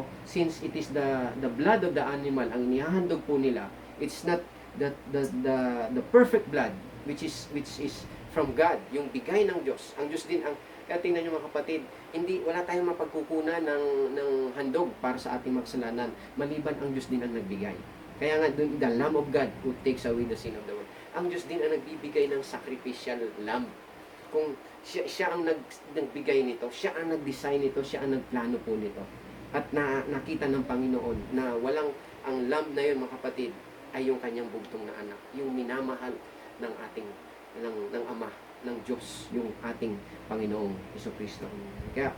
ito, since it is the blood of the animal ang inihahandog po nila, it's not the perfect blood which is from God, yung bigay ng Diyos. Ang Diyos din ang, kaya tingnan niyo mga kapatid, wala tayong mapagkukunan ng handog para sa ating makasalanan, maliban ang Diyos din ang nagbigay. Kaya nga dun, the Lamb of God who takes away the sin of the world. Ang Diyos din ang nagbibigay ng sacrificial lamb. Kung siya ang nagbigay nito, siya ang nag-design nito, siya ang nagplano po nito. At nakita ng Panginoon na walang, ang lamb na yun mga kapatid, ay yung kanyang bugtong na anak, yung minamahal ng ating ng Ama, ng Diyos, yung ating Panginoong Jesucristo. Kaya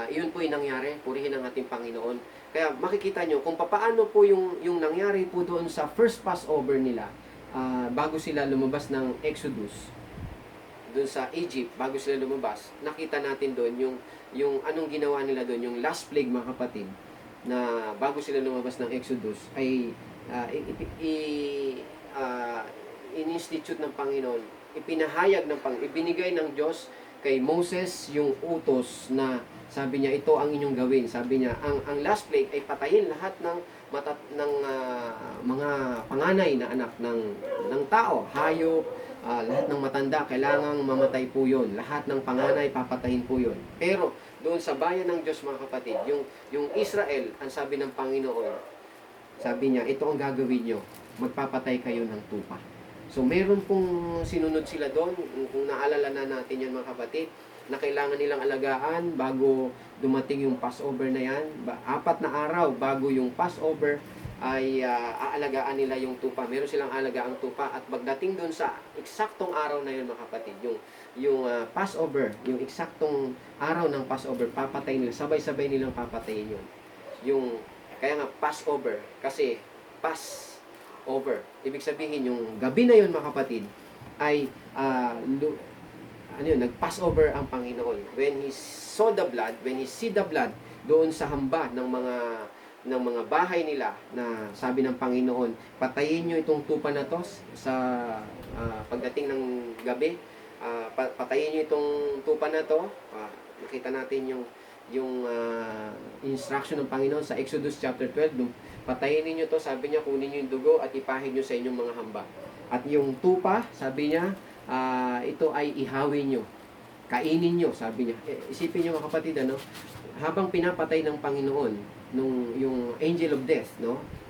yun po yung nangyari, purihin ang ating Panginoon. Kaya makikita nyo kung paano po yung nangyari po doon sa first Passover nila, bago sila lumabas ng Exodus, doon sa Egypt, bago sila lumabas, nakita natin doon yung anong ginawa nila doon, yung last plague mga kapatid, na bago sila lumabas ng Exodus, ay in-institute ng Panginoon, ipinahayag ng Panginoon, ibinigay ng Diyos kay Moses yung utos na sabi niya, ito ang inyong gawin. Sabi niya, ang last plague ay patayin lahat ng mga panganay na anak ng tao, hayop, lahat ng matanda, kailangang mamatay po yun. Lahat ng panganay, papatayin po yun. Pero doon sa bayan ng Diyos mga kapatid, yung Israel, ang sabi ng Panginoon, sabi niya, ito ang gagawin nyo, magpapatay kayo ng tupa. So meron pong sinunod sila doon, kung naalala na natin yan mga kapatid, na kailangan nilang alagaan bago dumating yung Passover na yan. 4 na araw bago yung Passover ay aalagaan nila yung tupa. Meron silang alagaang tupa, at pagdating doon sa eksaktong araw na yun mga kapatid, yung Passover, yung eksaktong araw ng Passover, papatay nila, sabay-sabay nilang papatayin yun. Kaya nga Passover, kasi Passover, ibig sabihin yung gabi na yun mga kapatid ay nag-Passover ang Panginoon. When He saw the blood, when He see the blood doon sa hamba ng mga bahay nila, na sabi ng Panginoon, patayin nyo itong tupa na to sa pagdating ng gabi, patayin nyo itong tupa na to. Nakita natin yung instruction ng Panginoon sa Exodus chapter 12, patayin niyo to, sabi niya, kunin niyo yung dugo at ipahid niyo sa inyong mga hamba. At yung tupa, sabi niya, ito ay ihawin niyo, kainin niyo, sabi niya. Isipin niyo mga kapatid, habang pinapatay ng Panginoon yung angel of death,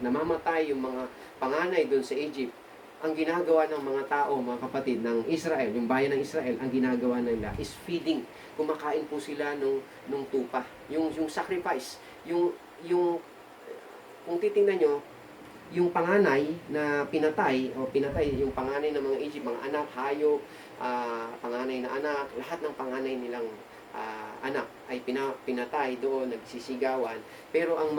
namamatay yung mga panganay doon sa Egypt, ang ginagawa ng mga tao, mga kapatid, ng Israel, yung bayan ng Israel, ang ginagawa nila is feeding. Kumakain po sila nung tupa. Yung sacrifice, kung titingnan nyo, yung panganay na pinatay yung panganay ng mga Egypt, mga anak, hayop, panganay na anak, lahat ng panganay nilang anak ay pinatay doon, nagsisigawan. Pero ang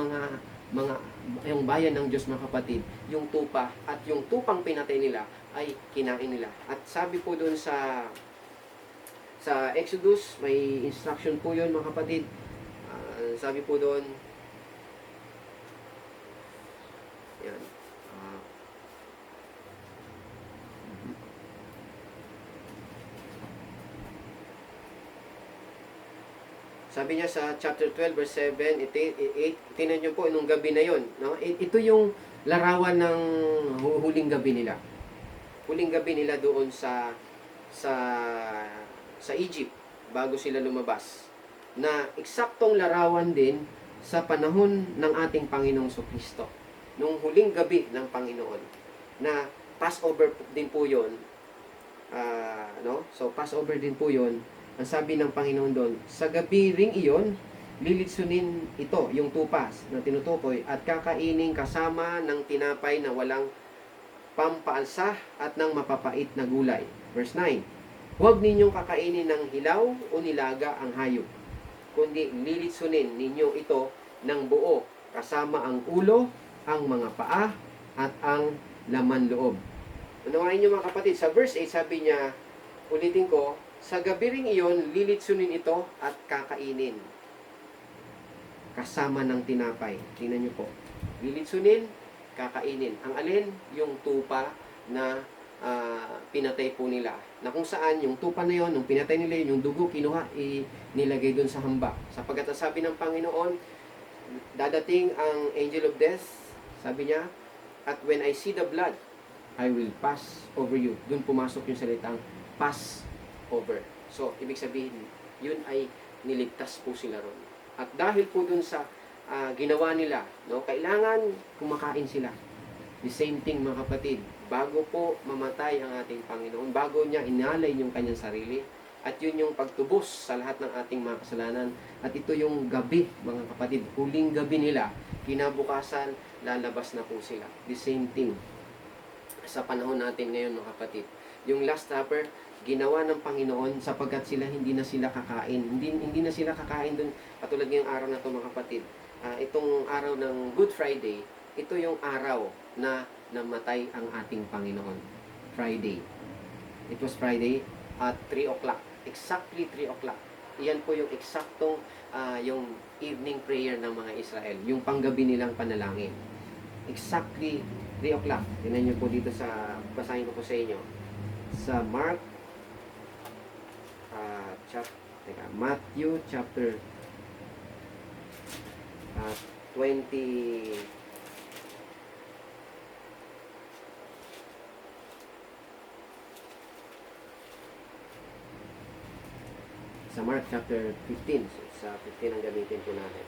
yung bayan ng Diyos mga kapatid, yung tupa at yung tupang pinatay nila ay kinain nila. At sabi po doon sa Exodus, may instruction po yun mga kapatid. Sabi po doon, yan, sabi niya sa chapter 12 verse 7, 8, tinan niyo po nung gabi na yon, ito yung larawan ng huling gabi nila. Huling gabi nila doon sa Egypt bago sila lumabas. Na eksaktong larawan din sa panahon ng ating Panginoong Jesucristo. Nung huling gabi ng Panginoon na Passover din po 'yon. So Passover din po 'yon. Ang sabi ng Panginoon doon, sa gabi ring iyon, lilitsunin ito, yung tupas na tinutukoy, at kakainin kasama ng tinapay na walang pampaalsa at ng mapapait na gulay. Verse 9, huwag ninyong kakainin ng hilaw o nilaga ang hayop, kundi lilitsunin ninyo ito ng buo, kasama ang ulo, ang mga paa, at ang laman loob. Unawain nyo mga kapatid, sa verse 8 sabi niya, ulitin ko, sa gabi ring iyon, lilitsunin ito at kakainin. Kasama ng tinapay. Tingnan nyo po. Lilitsunin, kakainin. Ang alin? Yung tupa na pinatay po nila. Na kung saan, yung tupa na yon, nung pinatay nila yun, yung dugo, kinuha, nilagay dun sa hamba. Sapagkat sabi ng Panginoon, Dadating ang angel of death, sabi niya, at when I see the blood, I will pass over you. Doon pumasok yung salitang pass over. So, ibig sabihin, yun ay niligtas po sila ron. At dahil po dun sa ginawa nila, no, kailangan kumakain sila. The same thing mga kapatid, bago po mamatay ang ating Panginoon, bago niya inalay yung kanyang sarili, at yun yung pagtubos sa lahat ng ating mga kasalanan. At ito yung gabi, mga kapatid, huling gabi nila, kinabukasan, lalabas na po sila. The same thing sa panahon natin ngayon mga kapatid. Yung Last Supper, ginawa ng Panginoon sapagkat hindi na sila kakain. Hindi na sila kakain dun, katulad ngayong araw na ito mga kapatid. Itong araw ng Good Friday, ito yung araw na namatay ang ating Panginoon. Friday. It was Friday at 3 o'clock. Exactly 3 o'clock. Iyan po yung eksaktong yung evening prayer ng mga Israel. Yung panggabi nilang panalangin. Exactly 3 o'clock. Tingnan niyo po dito sa, basahin ko po sa inyo. Sa Matthew chapter 20. Sa Mark chapter 15. So, sa 15 ang gamitin po natin.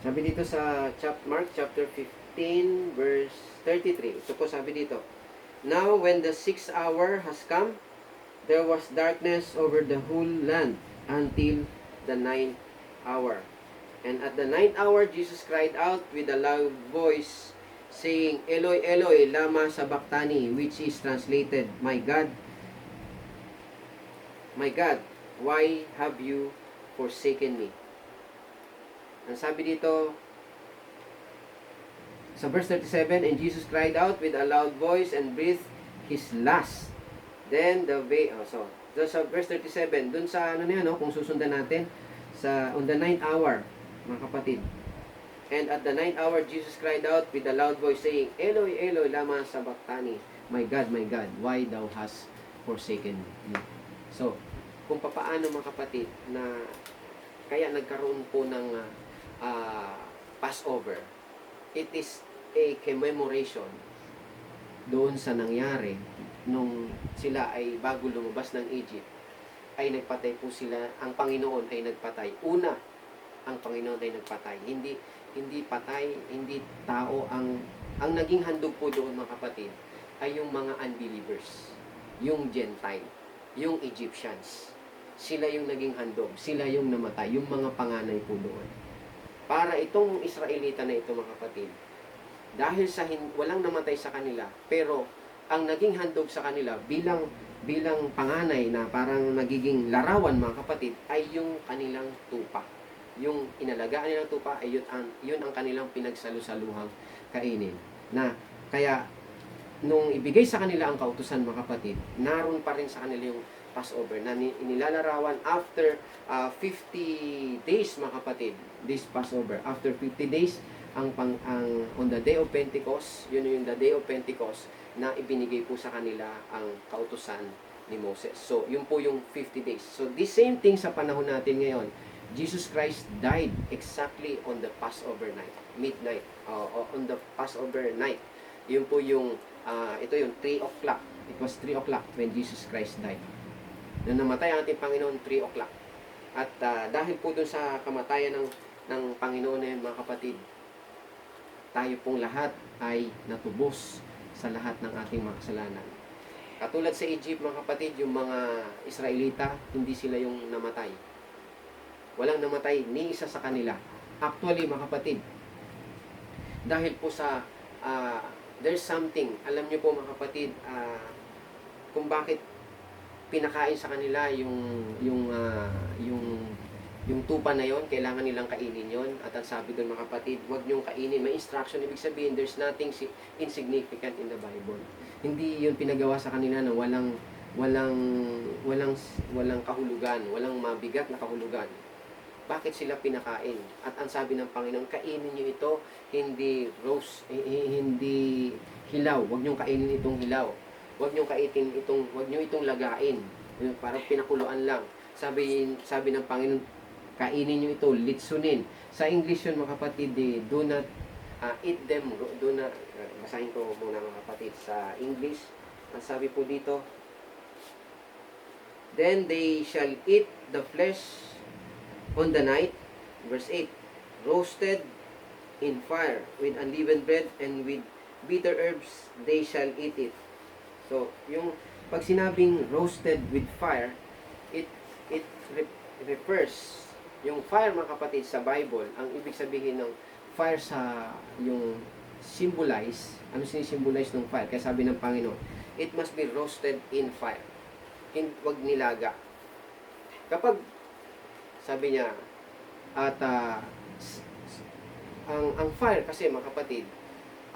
Sabi dito sa Mark chapter 15 verse 33. Ito po sabi dito. Now when the 6th hour has come, there was darkness over the whole land until the 9th hour. And at the 9th hour, Jesus cried out with a loud voice, saying, Eloi, Eloi, lama sabachthani, which is translated, my God, why have you forsaken me? Ang sabi dito, sa verse 37, and Jesus cried out with a loud voice and breathed his last. Then so sa verse 37, dun sa kung susundan natin, on the 9th hour, mga kapatid. And at the 9th hour, Jesus cried out with a loud voice, saying, Eloi, Eloi, lama sabachthani, my God, why thou hast forsaken me? So, kung papaano mga kapatid, na kaya nagkaroon po ng Passover, it is a commemoration doon sa nangyari nung sila ay bago lumabas ng Egypt, ay nagpatay po sila, ang Panginoon ay nagpatay. Una, ang Panginoon ay nagpatay. Hindi patay, hindi tao ang naging handog po doon mga kapatid ay yung mga unbelievers, yung Gentile, yung Egyptians. Sila yung naging handog, sila yung namatay, yung mga panganay po doon. Para itong Israelita na ito mga kapatid, dahil sa walang namatay sa kanila, pero ang naging handog sa kanila bilang panganay na parang nagiging larawan mga kapatid ay yung kanilang tupa. Yung inalagaan nilang tupa ay yun ang kanilang pinagsalusaluhang kainin. Na kaya nung ibigay sa kanila ang kautusan mga kapatid, naroon pa rin sa kanila yung Passover na inilalarawan after 50 days mga kapatid. This Passover after 50 days ang on the day of Pentecost, yun yung the day of Pentecost na ibinigay po sa kanila ang kautusan ni Moses. So, yun po yung 50 days. So, the same thing sa panahon natin ngayon. Jesus Christ died exactly on the Passover night, midnight, on the Passover night. Yun po yung, ito yung 3 o'clock. It was 3 o'clock when Jesus Christ died. Na namatay ang ating Panginoon 3 o'clock. At dahil po dun sa kamatayan ng Panginoon na yun, mga kapatid, tayo pong lahat ay natubos sa lahat ng ating mga kasalanan. Katulad sa Egypt, mga kapatid, yung mga Israelita, hindi sila yung namatay. Walang namatay, ni isa sa kanila. Actually, mga kapatid, dahil po sa, there's something, alam niyo po mga kapatid, kung bakit pinakain sa kanila yung tupa na yon, kailangan nilang kainin yon. At ang sabi doon mga kapatid, huwag niyong kainin. May instruction, ibig sabihin, there's nothing insignificant in the Bible. Hindi yun pinagawa sa kanila na walang kahulugan, walang mabigat na kahulugan. Bakit sila pinakain? At ang sabi ng Panginoon, kainin niyo ito, hindi roast, hindi hilaw. Huwag niyong kainin itong hilaw. Huwag niyo itong lagain. Parang pinakuluan lang. Sabi ng Panginoon, kainin niyo ito, litsunin. Sa English yun mga kapatid, do not eat them, do not, basahin ko muna mga kapatid sa English. Ang sabi po dito, then they shall eat the flesh on the night, verse 8, roasted in fire with unleavened bread and with bitter herbs they shall eat it. So, yung pag sinabing roasted with fire, it refers, yung fire mga kapatid sa Bible, ang ibig sabihin ng fire sa yung symbolize, ano sinisimbolize ng fire? Kaya sabi ng Panginoon, it must be roasted in fire. Wag nilaga. Kapag sabi niya, at ang fire kasi mga kapatid,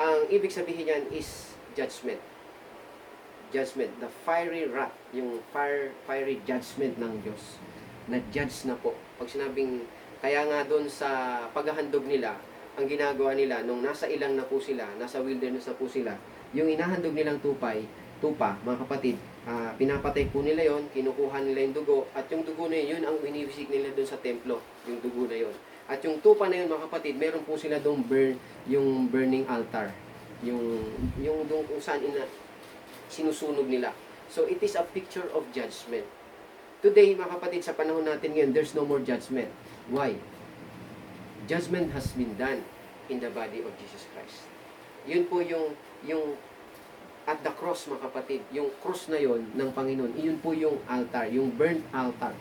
ang ibig sabihin niyan is judgment. Judgment, the fiery wrath, yung fiery judgment ng Diyos. Na-judge na po. Pag sinabing, kaya nga doon sa paghahandog nila, ang ginagawa nila, nung nasa ilang na po sila, nasa wilderness na po sila, yung inahandog nilang tupa, mga kapatid, pinapatay po nila yon, kinukuha nila yung dugo, at yung dugo na yun ang winibisik nila doon sa templo, yung dugo na yon. At yung tupa na yun, mga kapatid, meron po sila doon yung burning altar, yung doon kung saan sinusunog nila. So, it is a picture of judgment. Today, mga kapatid, sa panahon natin ngayon, there's no more judgment. Why? Judgment has been done in the body of Jesus Christ. Yun po yung at the cross, mga kapatid, yung cross na yon ng Panginoon, yun po yung altar, yung burnt altar,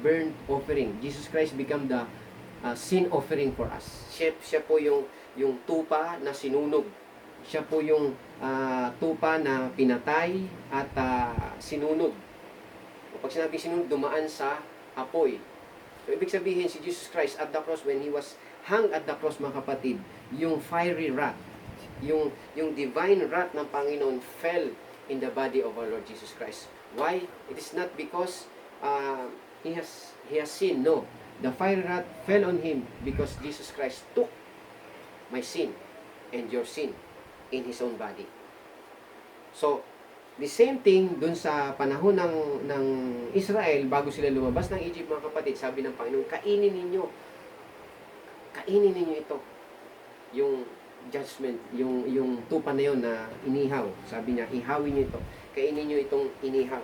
burnt offering. Jesus Christ become the sin offering for us. Siya po yung tupa na sinunog. Siya po yung tupa na pinatay at sinunog. Pag sinabi sinunog, dumaan sa apoy. So, ibig sabihin, si Jesus Christ at the cross, when He was hung at the cross, mga kapatid, yung fiery wrath, yung divine wrath ng Panginoon fell in the body of our Lord Jesus Christ. Why? It is not because He has sinned. No. The fiery wrath fell on Him because Jesus Christ took my sin and your sin in His own body. So, the same thing dun sa panahon ng Israel, bago sila lumabas ng Egypt, mga kapatid, sabi ng Panginoon, kainin ninyo ito, yung judgment, yung tupa na yun na inihaw. Sabi niya, ihawin niyo ito, kainin niyo itong inihaw.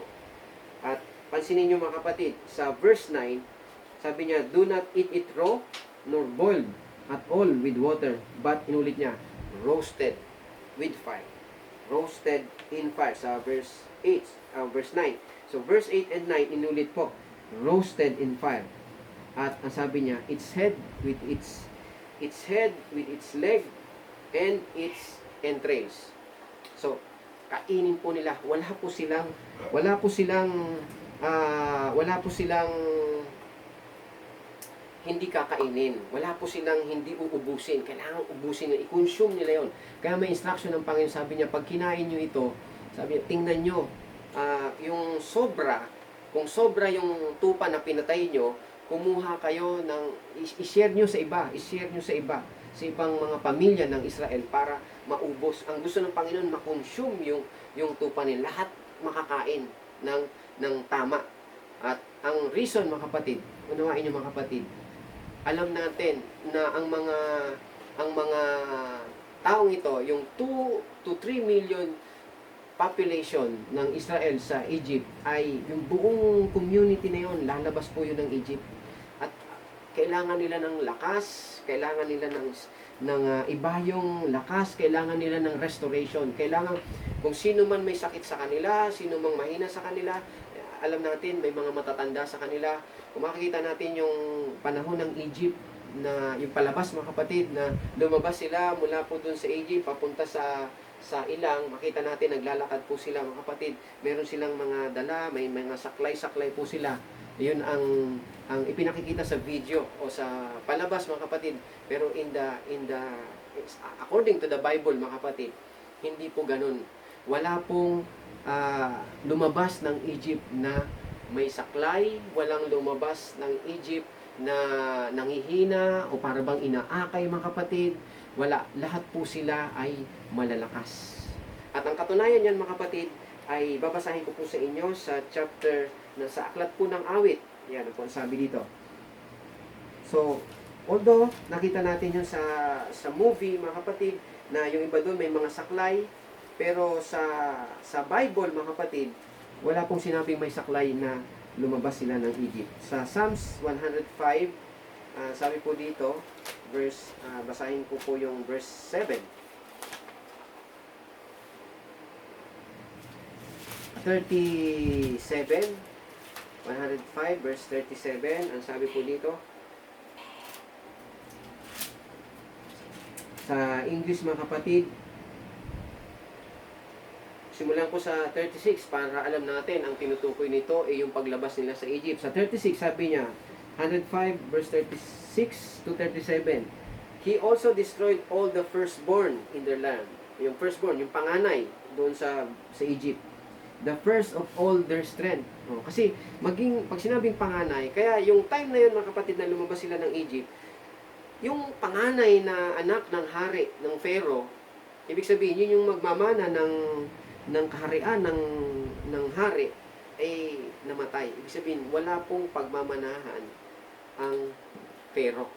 At pansinin niyo mga kapatid, sa verse 9, sabi niya, do not eat it raw, nor boiled at all with water, but inulit niya, roasted with fire. Roasted in fire sa verse 8, verse 9. So verse 8 and 9 inulit po, roasted in fire. At ang sabi niya, its head with its leg and its entrails. So kainin po nila. Wala po silang hindi kakainin. Wala po silang hindi uubusin. Kailangan ubusin nila. I-consume nila yon. Kaya may instruction ng Panginoon. Sabi niya, pag kinain nyo ito, sabi niya, tingnan nyo, yung sobra, kung sobra yung tupa na pinatay nyo, kumuha kayo ng, i-share nyo sa iba, sa ibang mga pamilya ng Israel para maubos. Ang gusto ng Panginoon, makonsume yung tupa nila. Lahat makakain ng tama. At ang reason, mga kapatid, unawain nyo mga kapatid, alam natin na ang mga taong ito, yung 2 to 3 million population ng Israel sa Egypt, ay yung buong community na yon, lalabas po yun ng Egypt. At kailangan nila ng lakas, kailangan nila ng iba yung lakas, kailangan nila ng restoration. Kailangan, kung sino man may sakit sa kanila, sino mang mahina sa kanila, alam natin, may mga matatanda sa kanila. Kung makikita natin yung panahon ng Egypt, na yung palabas mga kapatid, na lumabas sila mula po dun sa Egypt, papunta sa ilang, makita natin, naglalakad po sila mga kapatid. Meron silang mga dala, may mga saklay-saklay po sila. Yun ang ipinakikita sa video o sa palabas mga kapatid. Pero according to the Bible mga kapatid, hindi po ganun. Wala pong lumabas ng Egypt na may saklay, walang lumabas ng Egypt na nanghihina o para bang inaakay mga kapatid. Wala, lahat po sila ay malalakas. At ang katunayan yan mga kapatid, ay babasahin ko po sa inyo sa chapter na sa aklat po ng awit. Yan ang po ang sabi dito. So, although nakita natin yun sa movie, mga kapatid, na yung iba doon may mga saklay, pero sa Bible, mga kapatid, wala pong sinabing may saklay na lumabas sila ng Egypt. Sa Psalms 105, sabi po dito, basahin ko po yung verse 7. 37, 105 verse 37, ang sabi po dito, sa English, mga kapatid, simulan ko sa 36 para alam natin ang tinutukoy nito ay yung paglabas nila sa Egypt. Sa 36 sabi niya, 105 verse 36 to 37, He also destroyed all the firstborn in their land. Yung firstborn, yung panganay doon sa Egypt. The first of all their strength. Kasi pag sinabing panganay, kaya yung time na yun, mga kapatid, na lumabas sila ng Egypt, yung panganay na anak ng hari, ng Pharaoh, ibig sabihin, yun yung magmamana ng kaharian ng hari, ay namatay. Ibig sabihin, wala pong pagmamanahan ang Pharaoh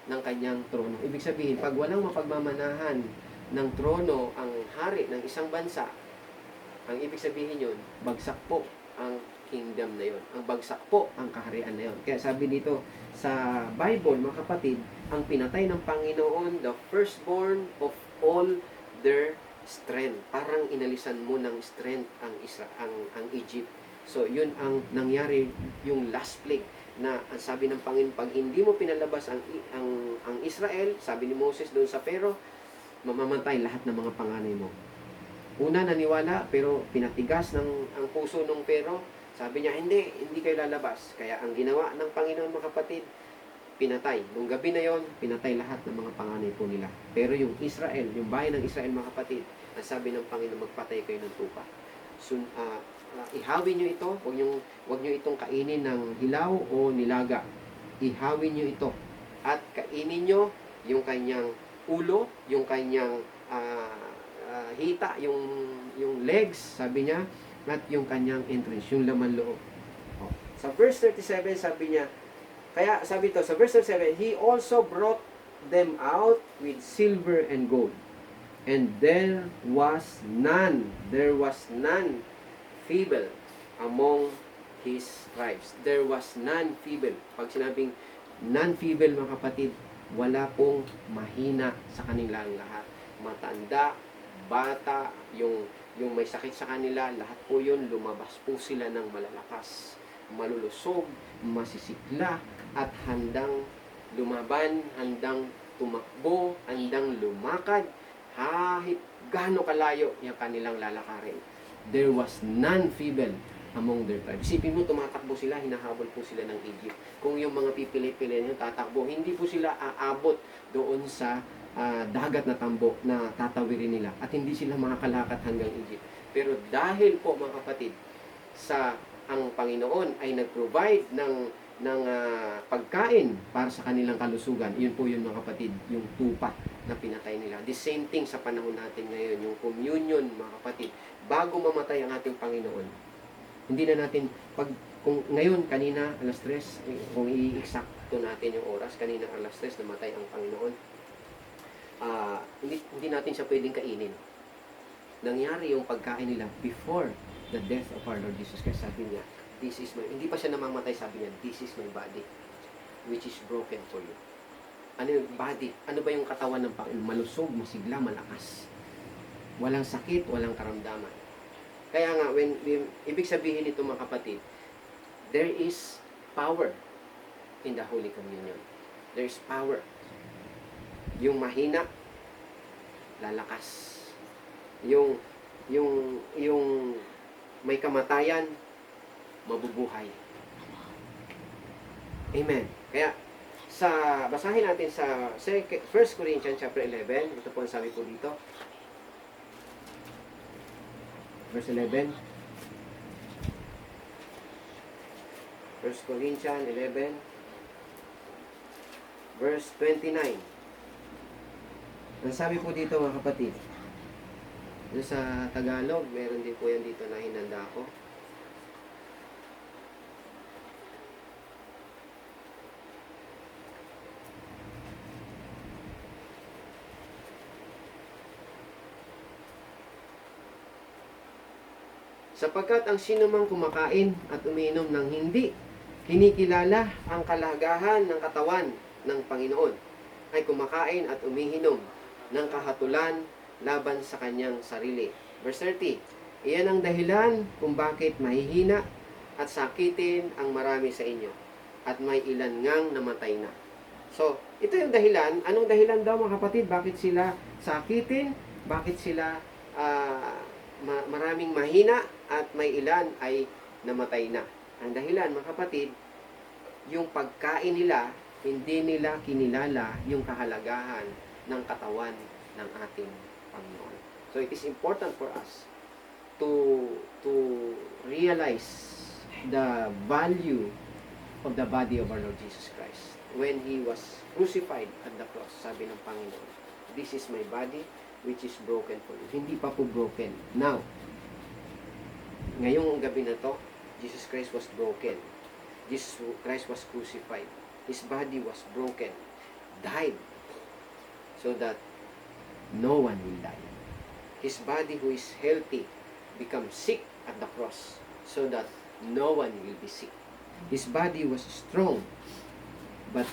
ng kanyang trono. Ibig sabihin, pag walang mapagmamanahan ng trono ang hari ng isang bansa, ang ibig sabihin yun, bagsak po ang kingdom na yun. Ang bagsak po ang kaharian na yun. Kaya sabi dito sa Bible, mga kapatid, ang pinatay ng Panginoon, the firstborn of all their strength. Parang inalisan mo ng strength ang Egypt. So, yun ang nangyari, yung last plague na ang sabi ng Panginoon, pag hindi mo pinalabas ang Israel, sabi ni Moses doon sa Pharaoh, mamamatay lahat ng mga panganay mo. Una naniwala, pero pinatigas ang puso ng Pharaoh. Sabi niya, hindi kayo lalabas. Kaya ang ginawa ng Panginoon, mga kapatid, pinatay. Nung gabi na yon, pinatay lahat ng mga panganay po nila. Pero yung Israel, yung bayan ng Israel, mga kapatid, ang sabi ng Panginoon, magpatay kayo ng tupa. So, ihawin nyo ito, wag nyo itong kainin ng hilaw o nilaga. Ihawin nyo ito. At kainin nyo yung kanyang ulo, yung kanyang hita, yung legs, sabi niya, at yung kanyang entrance, yung laman loob. Sa verse 37, sabi niya, kaya sabi ito, sa verse 37, He also brought them out with silver and gold. And there was none feeble among his tribes. There was none feeble. Pag sinabing none feeble, mga kapatid, wala pong mahina sa kanilang lahat. Matanda, bata, yung may sakit sa kanila, lahat po yun, lumabas po sila ng malalakas, malulusog, masisikla, at handang lumaban, handang tumakbo, handang lumakad, kahit gaano kalayo yung kanilang lalakarin. There was none feeble among their tribes. Isipin mo, tumatakbo sila, hinahabol po sila ng Egypt. Kung yung mga pipili-pili nyo tatakbo, hindi po sila aabot doon sa dagat na tambo na tatawirin nila at hindi sila makakalakad hanggang Egypt. Pero dahil po, mga kapatid, ang Panginoon ay nag-provide ng pagkain para sa kanilang kalusugan. Yun po yun, mga kapatid, yung tupa na pinatay nila. The same thing sa panahon natin ngayon, yung communion, mga kapatid. Bago mamatay ang ating Panginoon, hindi na natin, kung ngayon, kanina, alas 3, kung i-exacto natin yung oras, kanina alas 3, namatay ang Panginoon. Hindi natin siya pwedeng kainin. Nangyari yung pagkain nila before the death of our Lord Jesus Christ. Sabi niya, hindi pa siya namamatay, sabi niya, this is my body, which is broken for you. Ano yung body? Ano ba yung katawan ng Panginoon? Malusog, masigla, malakas. Walang sakit, walang karamdaman. Kaya nga, ibig sabihin nito, mga kapatid, there is power in the Holy Communion. There is power. Yung mahina, lalakas. Yung may kamatayan, mabubuhay. Amen. Kaya basahin natin sa 1 Corinthians chapter 11. Ito po ang sabi po dito. Verse 11. 1 Corinthians 11 verse 29. Ang sabi po dito, mga kapatid, Sa Tagalog, meron din po yan dito na hinanda ko. Sapagkat ang sinumang kumakain at umiinom ng hindi kinikilala ang kalagahan ng katawan ng Panginoon ay kumakain at umiinom ng kahatulan laban sa kanyang sarili. Verse 30, iyan ang dahilan kung bakit mahihina at sakitin ang marami sa inyo at may ilan ngang namatay na. So, ito yung dahilan. Anong dahilan daw mga kapatid? Bakit sila sakitin? Bakit sila maraming mahina at may ilan ay namatay na? Ang dahilan mga kapatid, yung pagkain nila, hindi nila kinilala yung kahalagahan ng katawan ng ating Panginoon. So it is important for us to realize the value of the body of our Lord Jesus Christ. When He was crucified at the cross, sabi ng Panginoon, this is my body which is broken for you. Hindi pa po broken. Now, ngayong gabi na to, Jesus Christ was broken. Jesus Christ was crucified. His body was broken, died, so that no one will die. His body who is healthy becomes sick at the cross, so that no one will be sick. His body was strong, but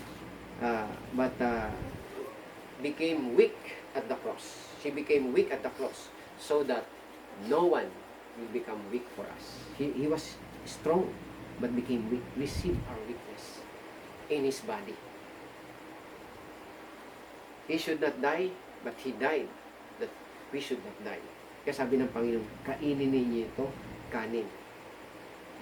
became weak at the cross. He became weak at the cross, so that no one will become weak for us. He was strong, but became weak. Receive our weakness in His body. He should not die, but He died that we should not die. Kaya sabi ng Panginoon, kainin ninyo ito, kanin.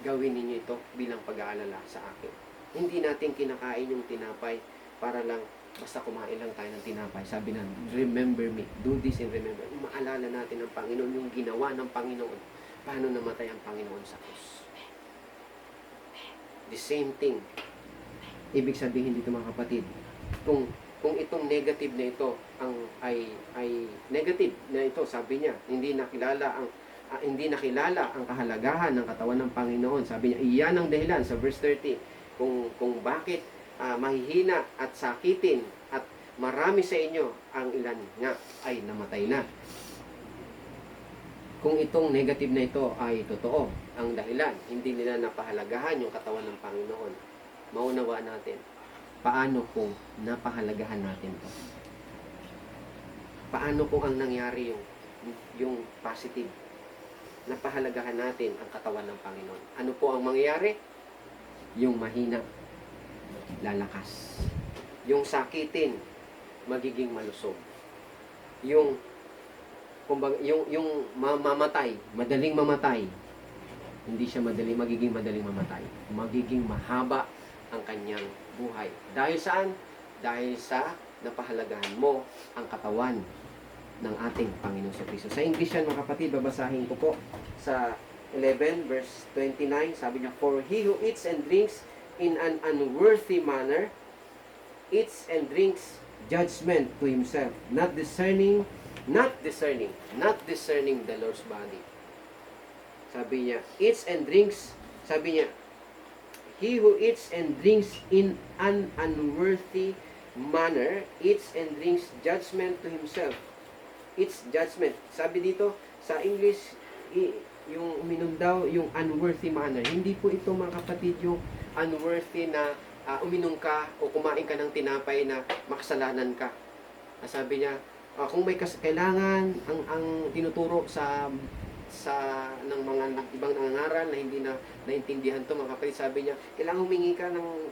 Gawin ninyo ito bilang pag-aalala sa akin. Hindi natin kinakain yung tinapay para lang basta kumain lang tayo ng tinapay. Sabi na, remember me. Do this and remember. Maalala natin ang Panginoon, yung ginawa ng Panginoon. Paano namatay ang Panginoon sa krus. The same thing. Ibig sabihin dito mga kapatid, kung itong negative na ito ay negative na ito, sabi niya, hindi nakilala ang kahalagahan ng katawan ng Panginoon. Sabi niya, iyan ang dahilan sa verse 30 kung bakit mahihina at sakitin at marami sa inyo, ang ilan nga ay namatay na. Kung itong negative na ito ay totoo, ang dahilan, hindi nila napahalagahan yung katawan ng Panginoon. Maunawa natin, paano kung napahalagahan natin to? Paano kung ang nangyari yung positive? Napahalagahan natin ang katawan ng Panginoon. Ano po ang mangyayari? Yung mahina, lalakas. Yung sakitin, magiging malusog. Yung mamamatay, madaling mamatay, hindi siya magiging madaling mamatay. Magiging mahaba ang kanyang buhay. Dahil saan? Dahil sa napahalagahan mo ang katawan ng ating Panginoon sa Kristo. Sa English yan mga kapatid, babasahin ko po sa 11 verse 29, sabi niya, for he who eats and drinks in an unworthy manner eats and drinks judgment to himself, not discerning the Lord's body. Sabi niya, eats and drinks, sabi niya, he who eats and drinks in an unworthy manner eats and drinks judgment to himself. It's judgment. Sabi dito, sa English, yung uminom daw, yung unworthy manner. Hindi po ito mga kapatid yung unworthy na uminom ka o kumain ka ng tinapay na makasalanan ka. Sabi niya, kung may kailangan, ang tinuturo sa ng mga ibang nangangaral na hindi na naintindihan to mga kapatid, sabi niya, kailangan humingi ka ng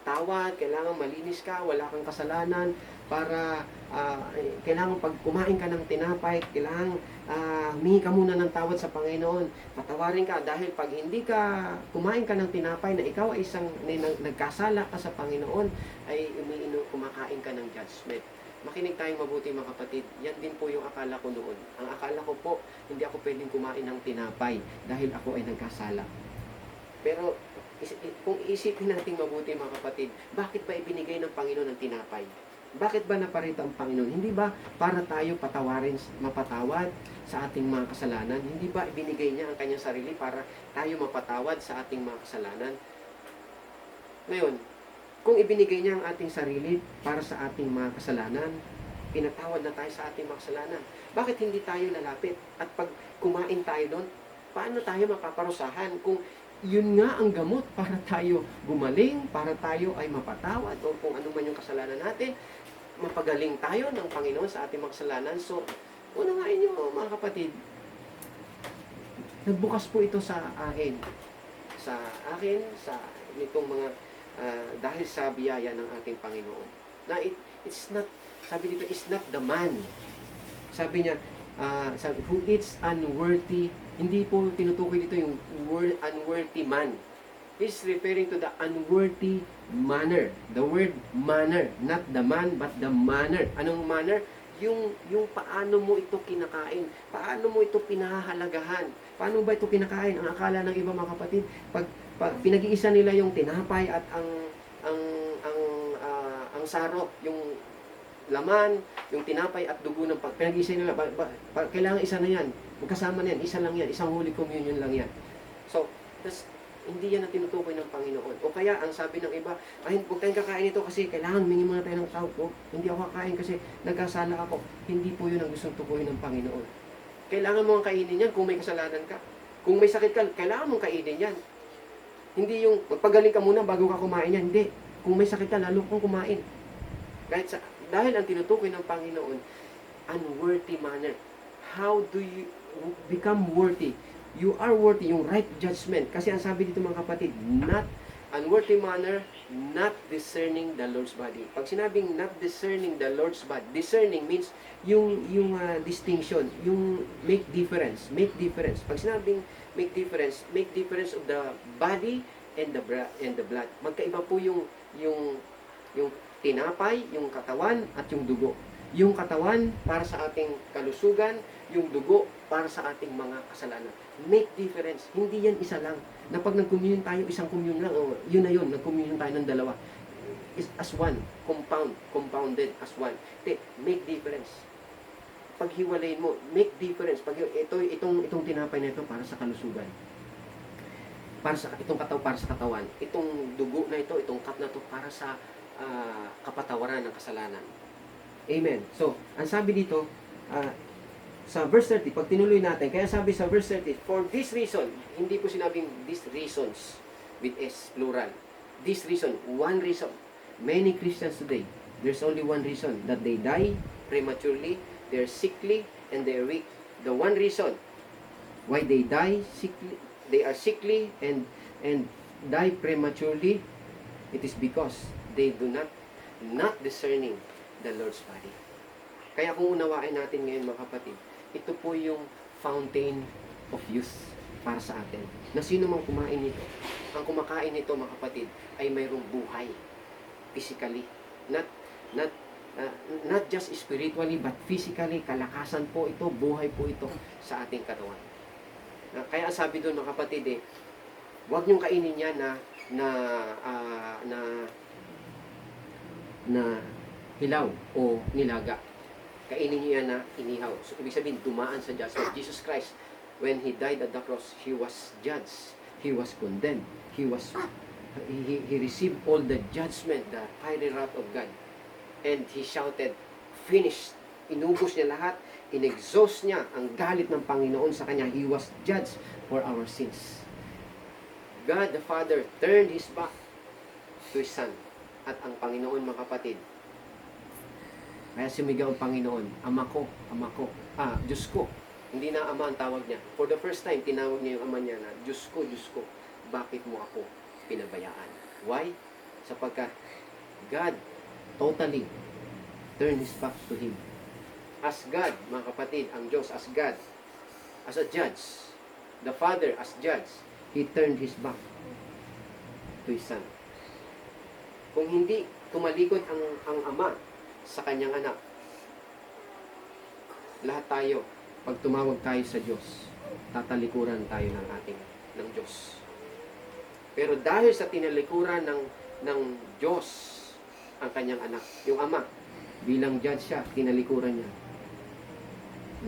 tawad, kailangan malinis ka, wala kang kasalanan, para kailangan pag kumain ka ng tinapay, kailangan humingi ka muna ng tawad sa Panginoon, patawarin ka, dahil pag hindi ka kumain ka ng tinapay na ikaw ay isang nagkasala ka sa Panginoon, ay kumakain ka ng judgment. Makinig tayong mabuti mga kapatid. Yan din po yung akala ko noon. Ang akala ko po, hindi ako pwedeng kumain ng tinapay dahil ako ay nagkasala. Pero kung isipin natin mabuti mga kapatid, bakit ba ibinigay ng Panginoon ng tinapay? Bakit ba naparito ang Panginoon? Hindi ba para tayo patawarin, mapatawad sa ating mga kasalanan? Hindi ba ibinigay niya ang kanyang sarili para tayo mapatawad sa ating mga kasalanan? Ngayon, kung ibinigay niya ang ating sarili para sa ating mga kasalanan, pinatawad na tayo sa ating mga kasalanan. Bakit hindi tayo lalapit? At pag kumain tayo doon, paano tayo mapaparusahan kung yun nga ang gamot para tayo gumaling, para tayo ay mapatawad o kung ano man yung kasalanan natin, mapagaling tayo ng Panginoon sa ating mga kasalanan. So, unawain niyo mga kapatid, nagbukas po ito sa akin, sa nitong mga dahil sa biyaya ng ating Panginoon. Na it's not, sabi dito, it's not the man. Sabi niya, who is unworthy. Hindi po tinutukoy dito yung word unworthy man. He's referring to the unworthy manner. The word manner, not the man, but the manner. Anong manner? Yung paano mo ito kinakain, paano mo ito pinahahalagahan, paano ba ito kinakain? Ang akala ng iba mga kapatid, pag pinag-iisa nila yung tinapay at ang sarok, yung laman, yung tinapay at dugo ng pinag-iisa nila, kailangan isa na yan, magkasama na yan, isa lang yan, isang Holy Communion lang yan. So, hindi yan ang tinutukoy ng Panginoon. O kaya, ang sabi ng iba, huwag tayong kakain ito kasi kailangan mingi muna tayo ng tawag. Hindi ako kakain kasi nagkasala ako. Hindi po yun ang gustong tukoy ng Panginoon. Kailangan mo ang kainin yan kung may kasalanan ka. Kung may sakit ka, kailangan mong kainin yan. Hindi yung magpagaling ka muna bago ka kumain yan. Hindi. Kung may sakit ka, lalo kang kumain. Dahil ang tinutukoy ng Panginoon, unworthy manner. How do you become worthy? You are worthy, yung right judgment. Kasi ang sabi dito mga kapatid, not unworthy manner, not discerning the Lord's body. Pag sinabing not discerning the Lord's body, discerning means yung distinction, yung make difference. Pag sinabing make difference of the body and the blood. Magkaiba po yung tinapay, yung katawan at yung dugo. Yung katawan para sa ating kalusugan, yung dugo para sa ating mga kasalanan. Make difference. Hindi yan isa lang. Na pag nag-communion tayo, isang communion lang, yun na yun, nag-communion tayo ng dalawa. As one. Compounded as one. Make difference. Paghiwalayin mo, make difference. Itong tinapay na ito para sa kalusugan. Para sa katawan. Itong dugo na ito, itong cup na ito para sa kapatawaran ng kasalanan. Amen. So, ang sabi dito, sa verse 30, pag tinuloy natin, kaya sabi sa verse 30, for this reason, hindi po sinabing these reasons, with S, plural. This reason, one reason. Many Christians today, there's only one reason, that they die prematurely, they're sickly, and they're weak. The one reason why they die sickly, they are sickly and die prematurely, it is because they do not discerning the Lord's body. Kaya kung unawain natin ngayon mga kapatid, ito po yung fountain of youth para sa atin. Na sino mang kumain nito, ang kumakain nito mga kapatid ay mayroong buhay physically. Not just spiritually but physically, kalakasan po ito, buhay po ito sa ating katawan. Kaya sabi doon mga kapatid huwag niyong kainin yan na hilaw o nilaga. Kainin niyo yan na inihaw. So, ibig sabihin, dumaan sa judgment. Jesus Christ, when He died at the cross, He was judged. He was condemned. He received all the judgment, the fiery wrath of God. And He shouted, finished. Inubos niya lahat. In-exhaust niya ang galit ng Panginoon sa Kanya. He was judged for our sins. God the Father turned His back to His Son. At ang Panginoon, mga kapatid, kaya sumigaw ang Panginoon, Ama ko, Diyos ko. Hindi na Ama ang tawag niya. For the first time, tinawag niya yung Ama niya na, Diyos ko, bakit mo ako pinabayaan? Why? Sapagkat God totally turned His back to Him. As God, mga kapatid, ang Diyos as God, as a judge, the Father as judge, He turned His back to His Son. Kung hindi tumalikod ang Ama sa kanyang anak, lahat tayo, pag tumawag tayo sa Diyos, tatalikuran tayo ng Diyos. Pero dahil sa tinalikuran ng Diyos ang kanyang anak, yung Ama, Bilang judge siya, tinalikuran niya.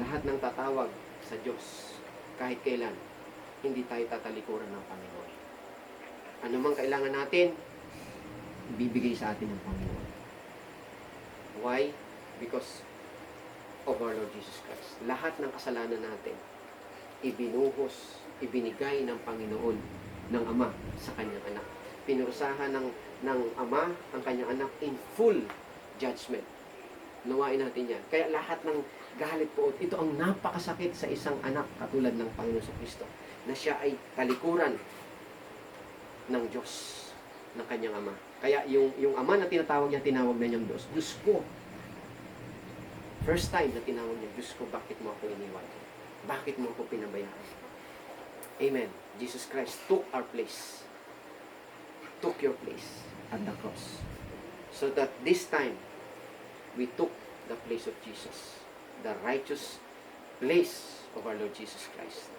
Lahat ng tatawag sa Diyos, kahit kailan, hindi tayo tatalikuran ng Panginoon. Ano mang kailangan natin, ibibigay sa atin ng Panginoon. Why? Because of our Lord Jesus Christ. Lahat ng kasalanan natin, ibinuhos, ibinigay ng Panginoon, ng Ama sa kanyang anak. Pinurusahan ng Ama ang kanyang anak in full judgment. Nawain natin yan. Kaya lahat ng galit po, ito ang napakasakit sa isang anak katulad ng Panginoon sa Kristo, na siya ay talikuran ng Diyos, ng kanyang Ama. Kaya yung Ama na tinatawag niya, tinawag na niyang Diyos. Diyos ko. First time na tinawag niya, Diyos ko, bakit mo ako iniwan? Bakit mo ako pinabayaan? Amen. Jesus Christ took our place. Took your place at the cross. So that this time, we took the place of Jesus. The righteous place of our Lord Jesus Christ.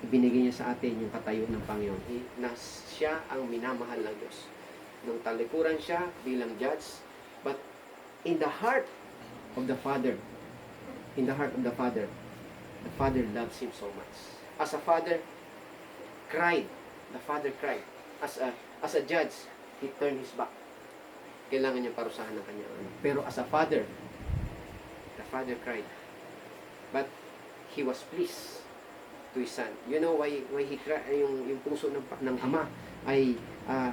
Ibinigay niya sa atin yung katayo ng Panginoon. Na siya ang minamahal ng Diyos. Nung talikuran siya bilang judge, but in the heart of the Father, the Father loves him so much. As a father cried, the Father cried. As a judge, he turned his back. Kailangan niya parusahan ng kanyang anak. Pero as a father, the Father cried. But he was pleased to his son. You know why he cried? Yung puso ng Ama ay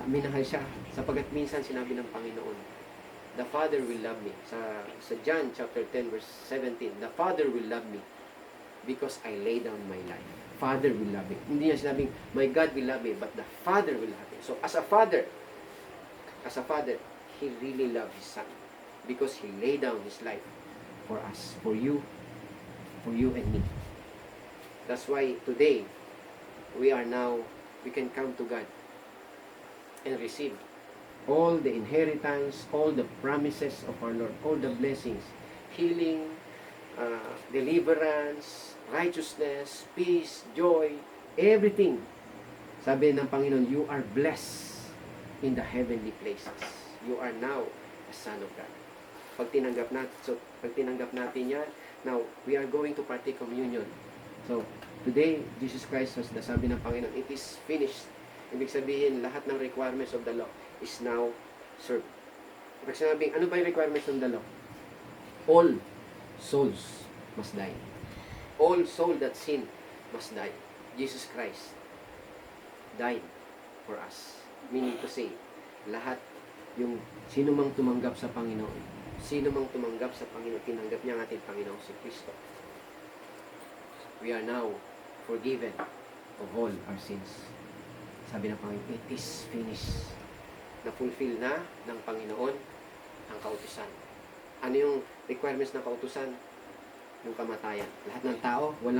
minahal siya, sapagkat minsan sinabi ng Panginoon, the Father will love me. Sa John chapter 10 verse 17, the Father will love me because I lay down my life. Father will love me. Hindi niya sinabing, my God will love me, but the Father will love me. So as a father, he really loved his son because he laid down his life for us, for you and me. That's why today we can come to God and receive all the inheritance, all the promises of our Lord, all the blessings, healing, deliverance, righteousness, peace, joy, everything. Sabi ng Panginoon, you are blessed in the heavenly places. You are now a son of God. Pag tinanggap natin yan, now, we are going to partake communion. So, today, Jesus Christ was sabi ng Panginoon, it is finished. Ibig sabihin, lahat ng requirements of the law is now served. Ibig sabihin, ano ba yung requirements of the law? All souls must die. All soul that sin must die. Jesus Christ died for us. Meaning to say, lahat yung sino mang tumanggap sa Panginoon, tinanggap niya ang ating Panginoon si Kristo. We are now forgiven of all our sins. Sabi ng Panginoon, it is finished. Na-fulfill na ng Panginoon ang kautusan. Ano yung requirements ng kautusan? Yung kamatayan. Lahat ng tao, walang